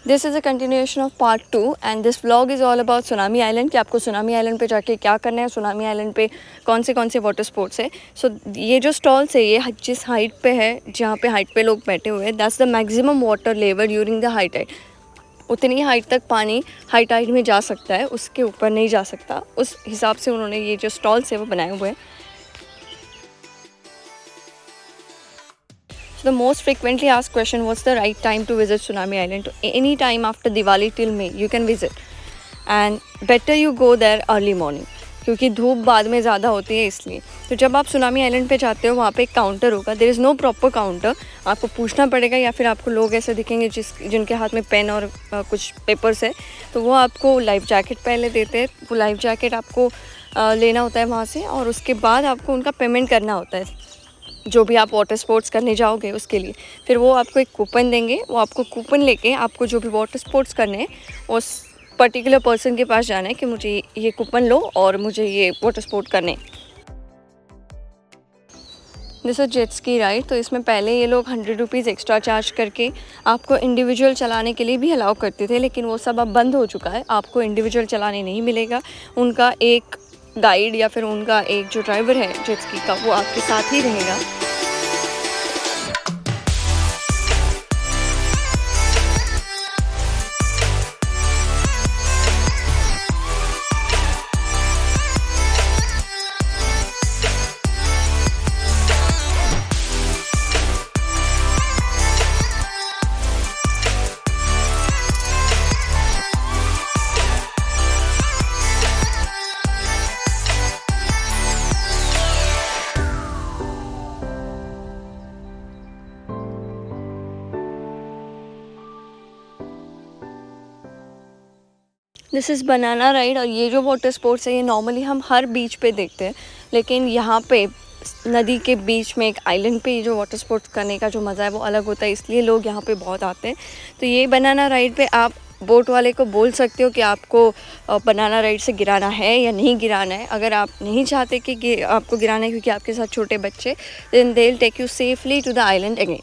This is a continuation of part 2 and this vlog is all about tsunami island कि आपको tsunami island पे जाके क्या करना है, सुनामी आइलैंड पे कौन से वाटर स्पोर्ट्स है। सो ये जो स्टॉल्स है ये जिस हाइट पे है, जहाँ पे हाइट पे लोग बैठे हुए हैं, that's the maximum water level during the high tide. उतनी हाइट तक पानी हाई टाइड में जा सकता है, उसके ऊपर नहीं जा सकता। उस हिसाब से उन्होंने ये जो स्टॉल्स है वो बनाए हुए हैं। The most frequently asked question, what's the right time to visit Tsunami Island? Any time after Diwali till May you can visit, and better you go there early morning क्योंकि धूप बाद में ज़्यादा होती है इसलिए। तो जब आप सुनामी आइलैंड पे जाते हो वहाँ पे एक काउंटर होगा, there is no proper counter, आपको पूछना पड़ेगा या फिर आपको लोग ऐसे दिखेंगे जिनके हाथ में पेन और कुछ पेपर्स है, तो वो आपको लाइफ जैकेट पहले देते हैं। वो लाइफ जैकेट आपको लेना होता है वहाँ से, और उसके बाद आपको उनका पेमेंट करना होता है जो भी आप वाटर स्पोर्ट्स करने जाओगे उसके लिए। फिर वो आपको एक कूपन देंगे, वो आपको कूपन लेके आपको जो भी वाटर स्पोर्ट्स करने हैं उस पर्टिकुलर पर्सन के पास जाना है कि मुझे ये कूपन लो और मुझे ये वाटर स्पोर्ट करने। जैसे जेट स्की राइड, तो इसमें पहले ये लोग 100 रुपीज़ एक्स्ट्रा चार्ज करके आपको इंडिविजुअल चलाने के लिए भी अलाउ करते थे, लेकिन वो सब अब बंद हो चुका है। आपको इंडिविजुअल चलाने नहीं मिलेगा, उनका एक गाइड या फिर उनका एक जो ड्राइवर है जेट स्की का वो आपके साथ ही रहेगा। दिस इज़ बनाना राइड, और ये जो वाटर स्पोर्ट्स है ये नॉर्मली हम हर बीच पे देखते हैं, लेकिन यहाँ पे नदी के बीच में एक आइलैंड पे ये जो वाटर स्पोर्ट्स करने का जो मज़ा है वो अलग होता है, इसलिए लोग यहाँ पे बहुत आते हैं। तो ये बनाना राइड पे आप बोट वाले को बोल सकते हो कि आपको बनाना राइड से गिराना है या नहीं गिराना है। अगर आप नहीं चाहते कि आपको गिराना है क्योंकि आपके साथ छोटे बच्चे, then they will take you safely to the island again.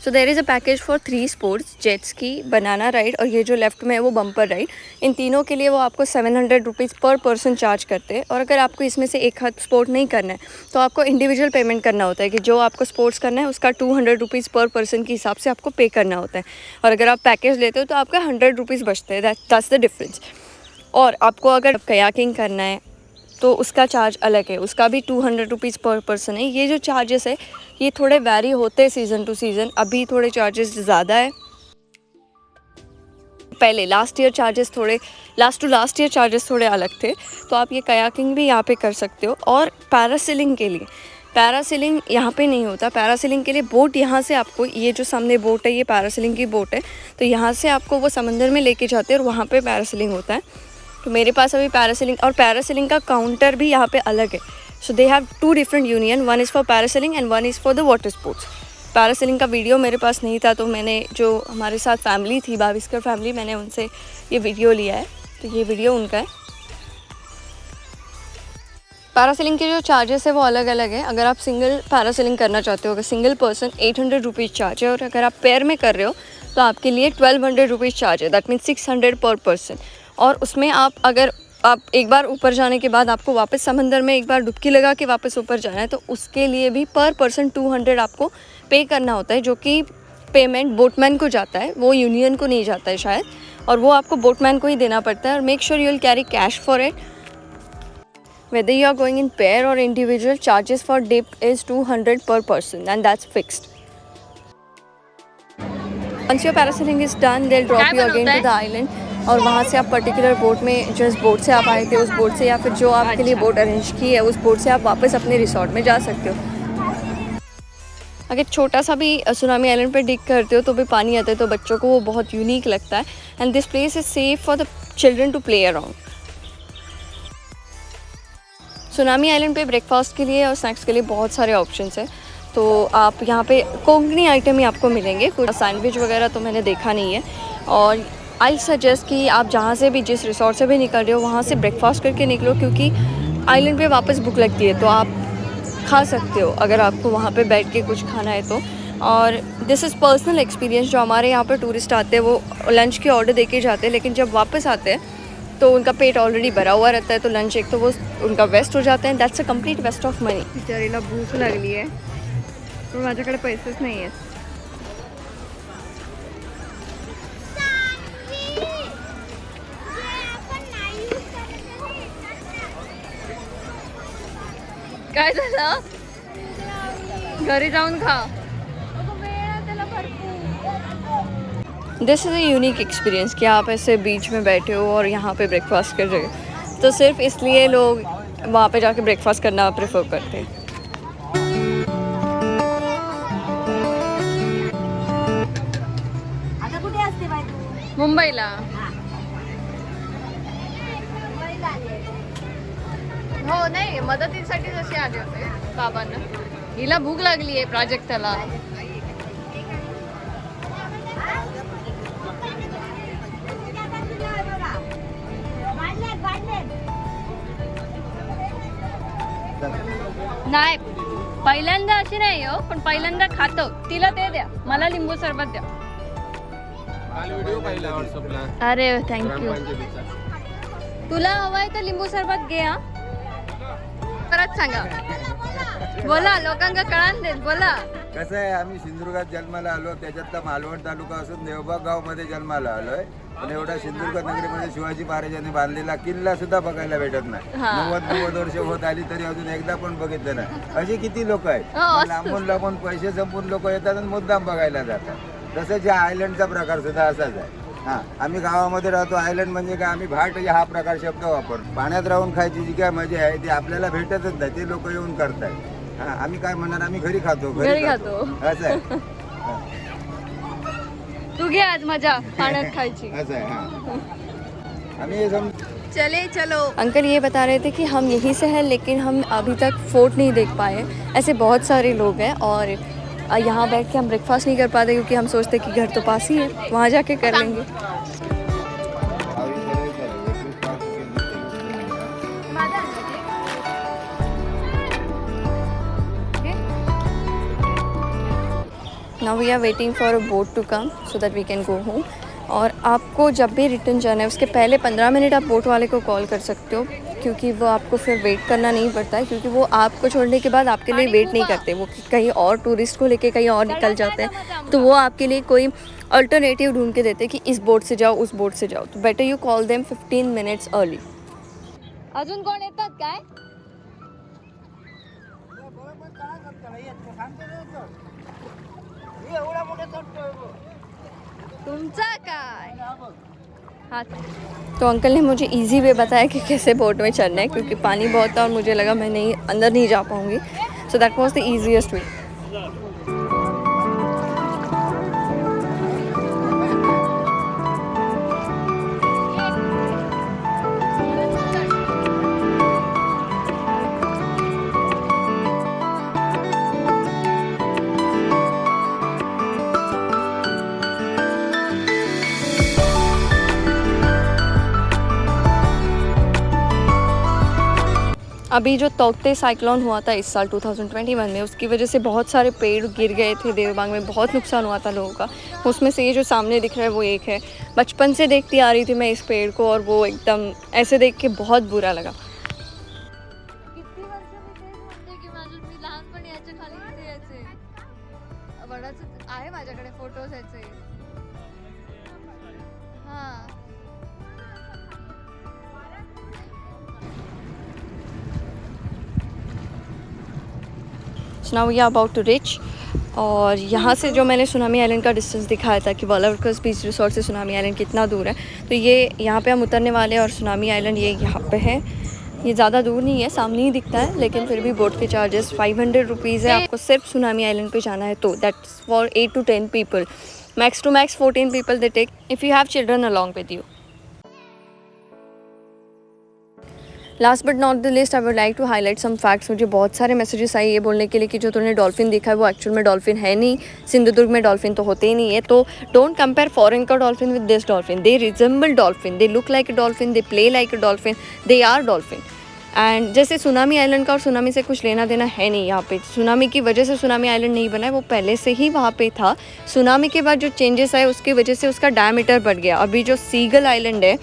So there is a package for 3 sports, jet ski, banana ride और ये जो लेफ्ट में है वो बम्पर राइड। इन तीनों के लिए वो आपको 700 रुपीज़ पर पर्सन चार्ज करते हैं, और अगर आपको इसमें से एक हाथ स्पोर्ट नहीं करना है तो आपको इंडिविजुअल पेमेंट करना होता है कि जो आपको स्पोर्ट्स करना है उसका 200 रुपीज़ पर पर्सन के हिसाब से आपको पे करना होता है, और अगर आप पैकेज लेते हो तो आपका 100 रुपीज़ बचते हैं। That's the difference. और आपको अगर कयाकिंग करना है तो उसका चार्ज अलग है, उसका भी 200 रुपीज़ पर पर्सन है। ये जो चार्जेस है ये थोड़े वैरी होते हैं सीज़न टू सीज़न, अभी थोड़े चार्जेस ज़्यादा है। पहले last to last year charges थोड़े अलग थे। तो आप ये कयाकिंग भी यहाँ पे कर सकते हो। और पैरासेलिंग के लिए, पैरासेलिंग यहाँ पे नहीं होता। पैरासेलिंग के लिए बोट यहाँ से आपको, ये जो सामने बोट है ये पैरासेलिंग की बोट है, तो यहाँ से आपको वो समंदर में लेके जाते हैं और वहाँ पे पैरासेलिंग होता है। तो मेरे पास अभी पैरासेलिंग का काउंटर भी यहाँ पे अलग है। So they have 2 different union, one is for parasailing and one is for the water sports. Parasailing का वीडियो मेरे पास नहीं था, तो मैंने जो हमारे साथ फैमिली थी, बाविस्कर फैमिली, मैंने उनसे ये वीडियो लिया है, तो ये वीडियो उनका है। पैरासेलिंग के जो चार्जेस है वो अलग अलग है। अगर आप सिंगल पैरासेलिंग करना चाहते हो, अगर सिंगल पर्सन 800 रुपीज़ चार्ज है, और अगर आप पेयर में कर रहे हो तो आपके लिए 1200 रुपीज़ चार्ज है, दैट मीन्स 600 पर पर्सन। और उसमें अगर आप एक बार ऊपर जाने के बाद आपको वापस समंदर में एक बार डुबकी लगा के वापस ऊपर जाना है, तो उसके लिए भी पर पर्सन 200 आपको पे करना होता है, जो कि पेमेंट बोटमैन को जाता है, वो यूनियन को नहीं जाता है शायद, और वो आपको बोटमैन को ही देना पड़ता है। और make sure you will carry cash for it. Whether you are going in pair or individual, charges for dip is 200 per person and that's fixed. Once your parasailing is done, they'll drop you again to the island, और वहाँ से आप particular boat में, जिस boat से आप आए थे उस बोट से या फिर जो आपके लिए बोट अरेंज की है उस बोट से आप वापस अपने रिसोर्ट में जा सकते हो। अगर छोटा सा भी सुनामी आइलैंड पे डिग करते हो तो भी पानी आता है, तो बच्चों को वो बहुत यूनिक लगता है। And this place is safe for the children to play around. Tsunami island पे ब्रेकफास्ट के लिए और स्नैक्स के लिए बहुत सारे ऑप्शंस हैं। तो आप यहाँ पे कोंकणी आइटम ही आपको मिलेंगे, कुछ सैंडविच वगैरह तो मैंने देखा नहीं है। और आई सजेस्ट कि आप जहाँ से भी, जिस रिसोर्ट से भी निकल रहे हो वहाँ से ब्रेकफास्ट करके निकलो, क्योंकि आइलैंड पे वापस भूख लगती है, तो आप खा सकते हो अगर आपको वहाँ पे बैठ के कुछ खाना है तो। और दिस इज़ पर्सनल एक्सपीरियंस, जो हमारे यहाँ पर टूरिस्ट आते हैं वो लंच के ऑर्डर दे के जाते हैं, लेकिन जब वापस आते हैं तो उनका पेट ऑलरेडी भरा हुआ रहता है, तो लंच एक तो वो उनका वेस्ट हो जाता है, that's a complete waste of money. बिचारीला भूक लागली आहे पण माझ्याकडे पैसेच नाही आहेत. काय झालं? घरी जाऊन खा. This is a unique experience कि आप ऐसे बीच में बैठे हो और यहाँ पे ब्रेकफास्ट कर रहे हो, तो सिर्फ इसलिए लोग वहाँ पे जाके ब्रेकफास्ट करना प्रेफर करते हैं. आता कुठे असते बाई तू? मुंबईला. हो नाही, मदतीसाठी जशी आले होते बाबांना. हिला भूक लागली आहे प्राजक्ताला. नाही, पहिल्यांदा अशी नाही हो, पण पहिल्यांदा खातो. तिला ते द्या, मला लिंबू सरबत द्या. अरे थँक्यू. तुला हवंय तर लिंबू सरबत घे. हा परत सांगा. बोला, लोकांना कळण देत. बोला. कसं आहे, आम्ही सिंधुदुर्गात जन्माला आलो, त्याच्यातला मालवण तालुका असून देवबाग गाव मध्ये जन्माला आलोय. पण एवढा सिंधुदुर्ग नगरीमध्ये शिवाजी महाराजांनी बांधलेला किल्ला सुद्धा बघायला भेटत नाही. 90 वर्ष होत आली तरी अजून एकदा पण बघितलं नाही. अशी किती लोक आहेत, लांबून लांबून पैसे संपून लोक येतात आणि मुद्दाम बघायला जातात. तसंच या आयलंडचा प्रकार सुद्धा असाच आहे. हां, आम्ही गावामध्ये राहतो. आयलंड म्हणजे काय, आम्ही भाट हा प्रकार शब्द वापरतो. पाण्यात राहून खायची जी काय मजा आहे ती आपल्याला भेटतच नाही, ते लोक येऊन करतायत. हां, आम्ही काय म्हणणार, आम्ही घरी खातो. घरी खातो असं आहे. तू घे आज मजा पाण्यात खायची. असं आहे. हां, आम्ही चले चलो. अंकल ये बता रहे थे कि हम यहीं से हैं, लेकिन हम अभी तक फोर्ट नहीं देख पाए. ऐसे बहुत सारे लोग हैं और यहाँ बैठ के हम ब्रेकफास्ट नहीं कर पाते क्योंकि हम सोचते कि घर तो पास ही है, वहाँ जाके कर लेंगे. Now we are waiting for a boat to come so that we can go home. और आपको जब भी रिटर्न जाना है उसके पहले 15 मिनट आप बोट वाले को कॉल कर सकते हो, क्योंकि वो आपको फिर वेट करना नहीं पड़ता है, क्योंकि वो आपको छोड़ने के बाद आपके लिए वेट नहीं करते. वो कहीं और टूरिस्ट को लेके कहीं और निकल जाते हैं, तो वो आपके लिए कोई अल्टरनेटिव ढूंढ के देते हैं कि इस बोट से जाओ, उस बोट से जाओ. तो better you call them 15 minutes early. अजून कोण येतात काय? तुमचा काय? हाँ, तो अंकल ने मुझे इजी वे बताया कि कैसे बोट में चलना है, क्योंकि पानी बहुत था और मुझे लगा मैं नहीं अंदर नहीं जा पाऊँगी. So that was the easiest वे. अभी जो तौकते साइक्लोन हुआ था इस साल 2021 में, उसकी वजह से बहुत सारे पेड़ गिर गए थे. देवबाग में बहुत नुकसान हुआ था लोगों का. उसमें से ये जो सामने दिख रहा है वो एक है. बचपन से देखती आ रही थी मैं इस पेड़ को, और वो एकदम ऐसे देख के बहुत बुरा लगा. किती वर्ष मी तेच म्हणते की मी लहानपणी याच्या खाली इथे यायचे. वडाचं आहे माझ्याकडे फोटोज याचे. हां, now we are about to reach. और यहाँ से जो मैंने सुनामी आइलैंड का डिस्टेंस दिखाया था कि वालावर्कस बीच रिसोर्ट से सुनामी आइलैंड कितना दूर है, तो ये यहाँ पे हम उतरने वाले हैं. और सुनामी आइलैंड ये यहाँ पे है. ये ज़्यादा दूर नहीं है, सामने ही दिखता है, लेकिन फिर भी बोट के चार्जेस 500 रुपीज़ है. आपको सिर्फ सुनामी आइलैंड पे जाना है तो that's for 8 to 10 people. Max to max 14 people they take if you have children along with you. Last but not the least, I would like to highlight some facts. मुझे बहुत सारे messages आए ये बोलने के लिए कि जो तूने डॉल्फिन देखा है वो एक्चुअल में डॉल्फिन है नहीं. सिंधुदुर्ग में डॉल्फिन तो होते ही नहीं है. तो डोंट कंपेयर फॉरेन का dolphin with this dolphin. They resemble dolphin, they look like a dolphin, they play like a dolphin, they are dolphin. And जैसे सुनामी आइलैंड का और सुनामी से कुछ लेना देना है नहीं यहाँ पे, सुनामी की वजह से सुनामी आइलैंड नहीं बना है, वो पहले से ही वहाँ पे था। सुनामी के बाद जो चेंजेस आए उसकी वजह से उसका डायमीटर बढ़ गया। अभी जो सीगल आइलैंड है,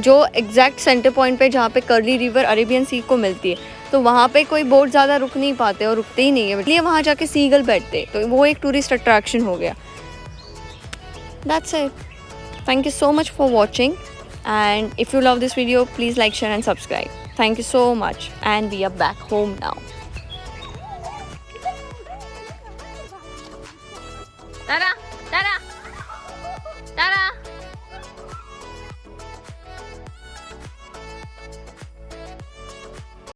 जो एग्जैक्ट सेंटर पॉइंट पे जहाँ पे कर्ली रिवर अरेबियन सी को मिलती है, तो वहाँ पे कोई बोट ज़्यादा रुक नहीं पाते और रुकते ही नहीं है, इसलिए वहाँ जाके सीगल बैठते, तो वो एक टूरिस्ट अट्रैक्शन हो गया। That's it. Thank you so much for watching, and if you love this video, please like, share and subscribe. Thank you so much, and we are back home now. Tara, Tara.